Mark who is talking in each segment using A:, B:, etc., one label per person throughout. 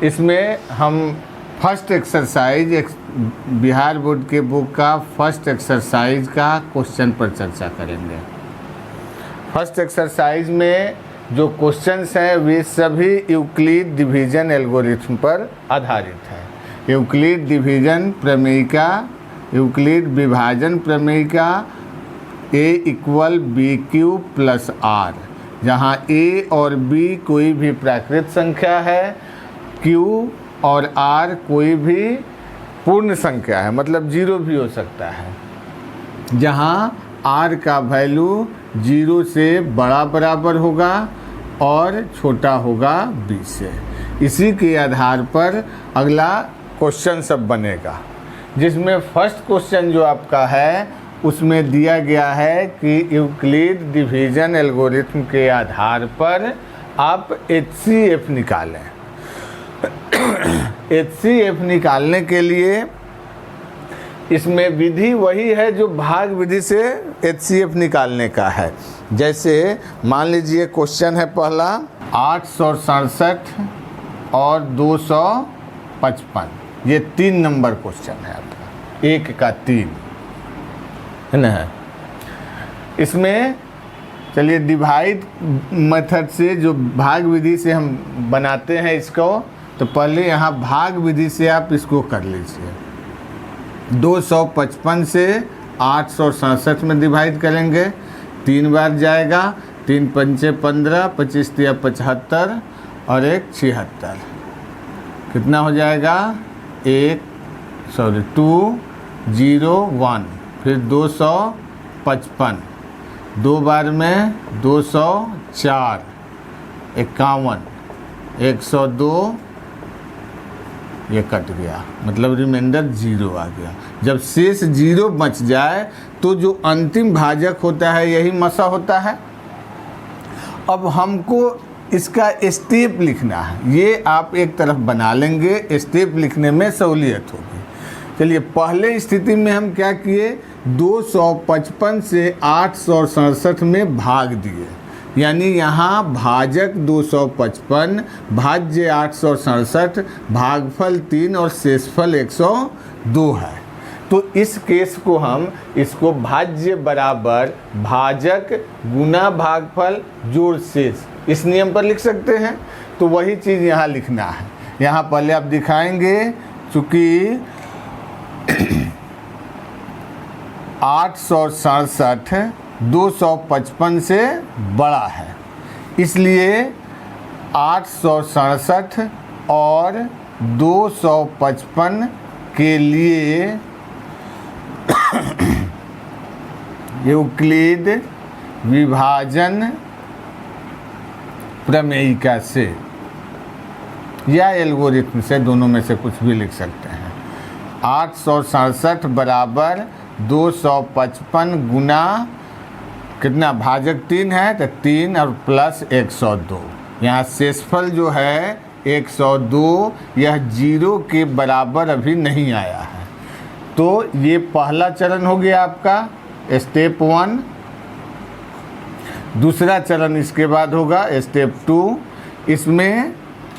A: इसमें हम first exercise Bihar board के बुक का फर्स्ट एक्सरसाइज का क्वेश्चन पर चर्चा करेंगे। फर्स्ट एक्सरसाइज में जो क्वेश्चंस हैं वे सभी यूक्लिड डिवीजन एल्गोरिथम पर आधारित है। यूक्लिड डिवीजन प्रमेयिका, यूक्लिड विभाजन प्रमेयिका A=BQ+R, जहाँ A और B कोई भी प्राकृत संख्या है, Q और R कोई भी पूर्ण संख्या है, मतलब जीरो भी हो सकता है, जहाँ R का वैल्यू 0 से बड़ा बराबर होगा और छोटा होगा B से। इसी के आधार पर अगला क्वेश्चन सब बनेगा, जिसमें फर्स्ट क्वेश्चन जो आपका है उसमें दिया गया है कि यूक्लिड डिवीजन एल्गोरिथम के आधार पर आप HCF निकालें। HCF निकालने के लिए इसमें विधि वही है जो भाग विधि से HCF निकालने का है। जैसे मान लीजिए क्वेश्चन है पहला 867 और 255, ये 3 नंबर क्वेश्चन है आपका, 1 का 3 है ना। इसमें चलिए डिवाइड मेथड से जो भाग विधि से हम बनाते हैं इसको, तो पहले यहाँ भाग विधि से आप इसको कर लीजिए। 255 से 867 में डिवाइड करेंगे, 3 बार जाएगा, 3 पंचे 15, 25 तिया 75 और 1 76, कितना हो जाएगा 201, फिर 255, 2 बार में 204, 51, 102, ये कट गया, मतलब रिमाइंडर 0 आ गया। जब शेष 0 बच जाए तो जो अंतिम भाजक होता है यही मसा होता है। अब हमको इसका स्टेप लिखना है, ये आप एक तरफ बना लेंगे, स्टेप लिखने में सहूलियत होगी। चलिए पहले स्थिति में हम क्या किए, 255 से 867 में भाग दिए, यानी यहाँ भाजक 255 भाज्य 867, भागफल 3 और शेषफल 102 है। तो इस केस को हम इसको भाज्य बराबर भाजक गुना भागफल जोड़ शेष, इस नियम पर लिख सकते हैं। तो वही चीज़ यहाँ लिखना है। यहाँ पहले आप दिखाएंगे चूँकि 867 255 से बड़ा है, इसलिए 867 और 255 के लिए यूक्लिड विभाजन प्रमेयिका से या एल्गोरिथम से, दोनों में से कुछ भी लिख सकते हैं। 867 बराबर 255 गुना कितना, भाजक 3 है तो 3 और प्लस 102, यहाँ शेषफल जो है 102, यह 0 के बराबर अभी नहीं आया है। तो ये पहला चरण हो गया आपका स्टेप 1। दूसरा चरण इसके बाद होगा स्टेप 2। इसमें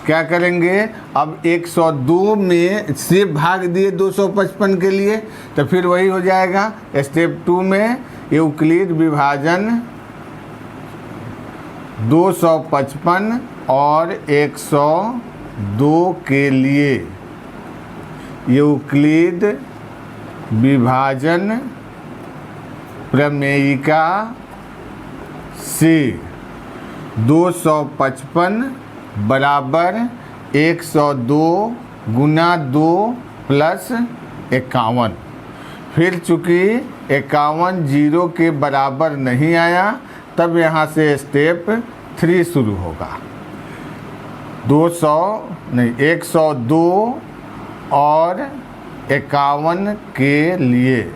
A: क्या करेंगे, अब 102 में से भाग दिए 255 के लिए, तो फिर वही हो जाएगा। स्टेप 2 में यूक्लिड विभाजन 255 और 102 के लिए यूक्लिड विभाजन प्रमेयिका से 255 बराबर 102 गुना 2 प्लस 51। फिर चूँकि 51 0 के बराबर नहीं आया, तब यहाँ से स्टेप 3 शुरू होगा। 102 और 51 के लिए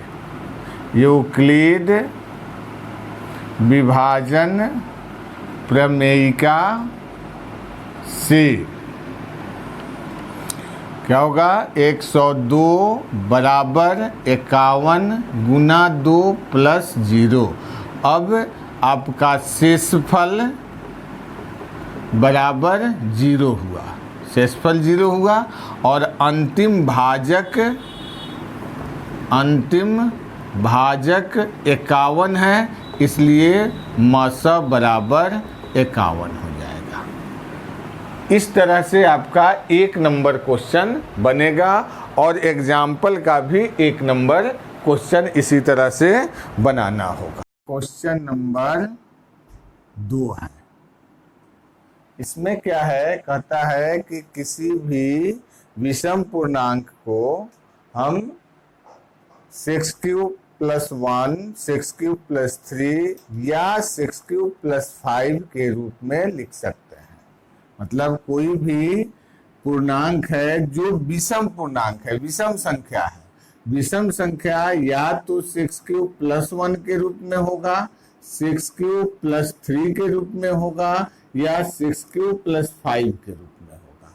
A: यूक्लिड विभाजन प्रमेयिका से क्या होगा, 102 बराबर 51 गुना 2 प्लस 0। अब आपका शेषफल बराबर 0 हुआ, शेषफल 0 हुआ और अंतिम भाजक 51 है, इसलिए मस बराबर 51 हो जाएगा। इस तरह से आपका 1 नंबर क्वेश्चन बनेगा और एग्जाम्पल का भी 1 नंबर क्वेश्चन इसी तरह से बनाना होगा। क्वेश्चन नंबर 2 है। इसमें क्या है, कहता है कि किसी भी विषम पूर्णांक को हम 6³ + 1, 6³ + 3 या 6³ + 5 के रूप में लिख सकते हैं। मतलब कोई भी पूर्णांक है जो विषम पूर्णांक है, विषम संख्या है, विषम संख्या या तो 6³ + 1 के रूप में होगा, 6³ + 3 के रूप में होगा या 6³ + 5 के रूप में होगा।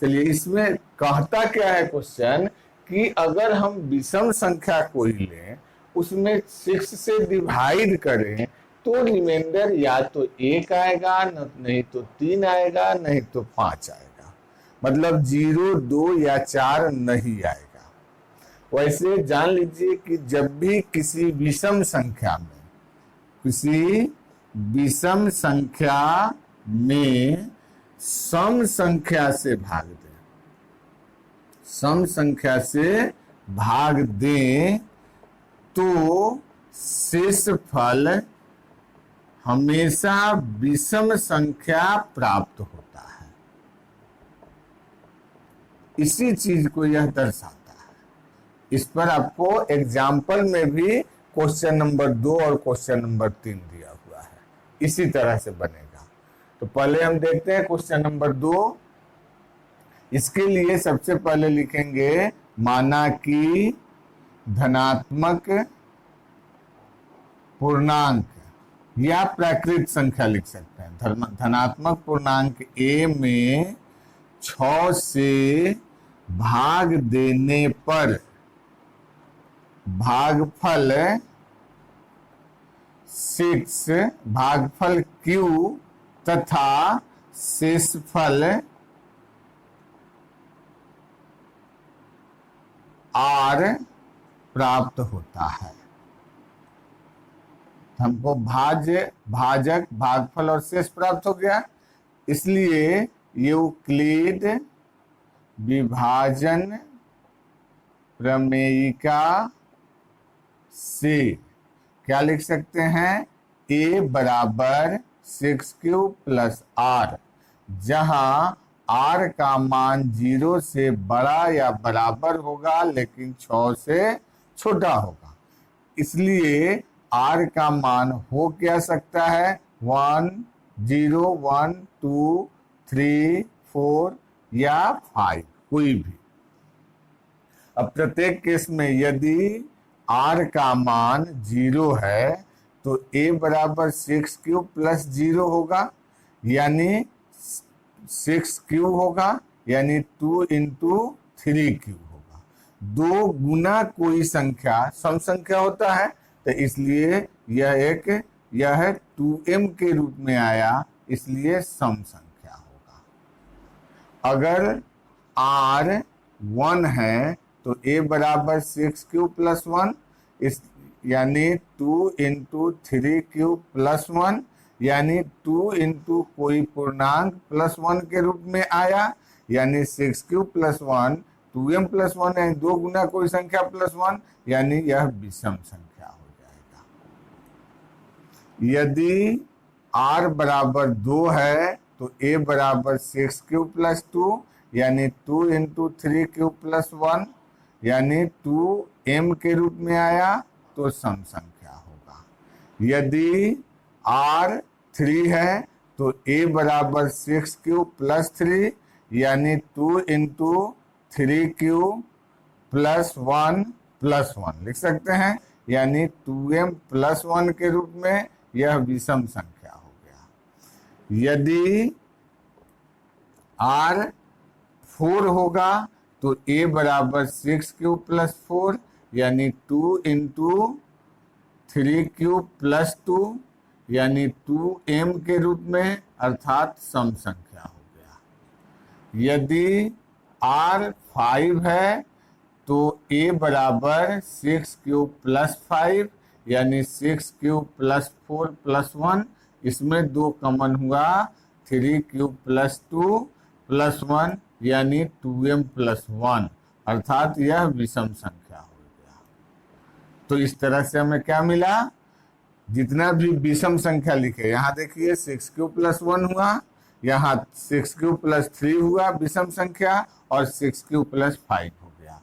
A: चलिए, इसमें कहता क्या है क्वेश्चन कि अगर हम विषम संख्या कोई लें, उसमें 6 से डिवाइड करें तो रिमाइंडर या तो 1 आएगा, नहीं तो 3 आएगा, नहीं तो 5 आएगा। मतलब 0, 2 या 4 नहीं आएगा। वैसे जान लीजिए कि जब भी किसी विषम संख्या में सम संख्या से भाग दें तो शेषफल हमेशा विषम संख्या प्राप्त होता है। इसी चीज को यह दर्शाता है। इस पर आपको एग्जाम्पल में भी क्वेश्चन नंबर 2 और क्वेश्चन नंबर 3 दिया हुआ है। इसी तरह से बनेगा। तो पहले हम देखते हैं क्वेश्चन नंबर 2। इसके लिए सबसे पहले लिखेंगे, माना कि धनात्मक पूर्णांक या प्राकृत संख्या लिख सकते हैं। धनात्मक पूर्णांक a में 6 से भाग देने पर भागफल 6, भागफल q तथा शेषफल r प्राप्त होता है। हमको भाजक, भागफल और शेष प्राप्त हो गया। इसलिए यूक्लिड विभाजन प्रमेयिका से क्या लिख सकते हैं, a बराबर 6³ + r, जहां r का मान 0 से बड़ा या बराबर होगा लेकिन 6 से छोटा होगा। इसलिए r का मान हो क्या सकता है, 1, 0, 1, 2, 3, 4 या 5, कोई भी। अब प्रत्येक केस में यदि r का मान 0 है तो a बराबर 6³ + 0 होगा, यानी 6³ होगा, यानी 2 × 3³ होगा। 2 गुना कोई संख्या सम संख्या होता है, तो इसलिए यह 2m के रूप में आया, इसलिए सम संख्या होगा। अगर r 1 है तो a बराबर 6³ + 1, यानी 2 × 3³ + 1, यानी 2 × कोई पूर्णांक +1 के रूप में आया, यानी 6³ + 1, 2m + 1, यानी 2 गुना कोई संख्या +1, यानी यह विषम संख्या हो जाएगा। यदि r बराबर 2 है तो a बराबर 6³ + 2, यानी 2 × 3³ + 1, यानी 2m के रूप में आया, तो सम संख्या होगा। यदि r 3 है तो a बराबर 6³ + 3, यानी 2 × 3³ + 1 + 1 लिख सकते हैं, यानी 2m + 1 के रूप में यह विषम संख्या हो गया। यदि r 4 होगा तो a बराबर 6³ + 4, यानी 2 × 3³ + 2, यानी 2m के रूप में, अर्थात सम संख्या हो गया। यदि R 5 है तो A बराबर 6 क्यूब प्लस 5 यानी 6 क्यूब प्लस 4 प्लस 1, इसमें 2 कॉमन हुआ, 3 क्यूब प्लस 2 प्लस 1 यानी 2m प्लस 1, अर्थात यह विषम संख्या हो गया। तो इस तरह से हमें क्या मिला, जितना भी विषम संख्या लिखे, यहाँ देखिए 6 क्यूब प्लस 1 हुआ, यहाँ 6 क्यूब प्लस 3 हुआ विषम संख्या, और 6 क्यूब प्लस 5 हो गया।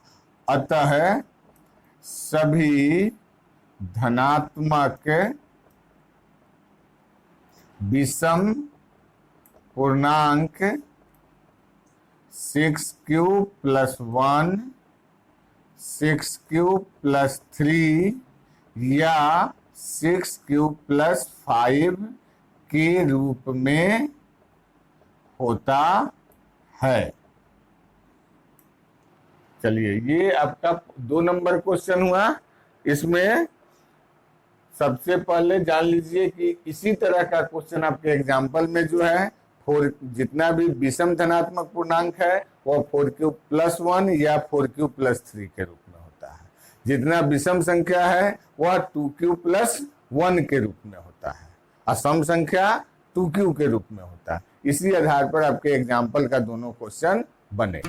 A: अतः सभी धनात्मक विषम पूर्णांक 6 क्यूब प्लस 1, 6 क्यूब प्लस 3 या 6 क्यूब प्लस 5 के रूप में होता है। चलिए, ये आपका 2 नंबर क्वेश्चन हुआ। इसमें सबसे पहले जान लीजिए कि इसी तरह का क्वेश्चन आपके एग्जाम्पल में जो है, जितना भी विषम धनात्मक पूर्णांक है वह 4 क्यूब प्लस 1 या 4 क्यूब प्लस 3 के रूप में होता है। जितना विषम संख्या है वह 2 क्यूब प्लस 1 के रूप में होता है। असम संख्या 2 क्यूब के रूप में होता है। इसी आधार पर आपके एग्जाम्पल का दोनों क्वेश्चन बने।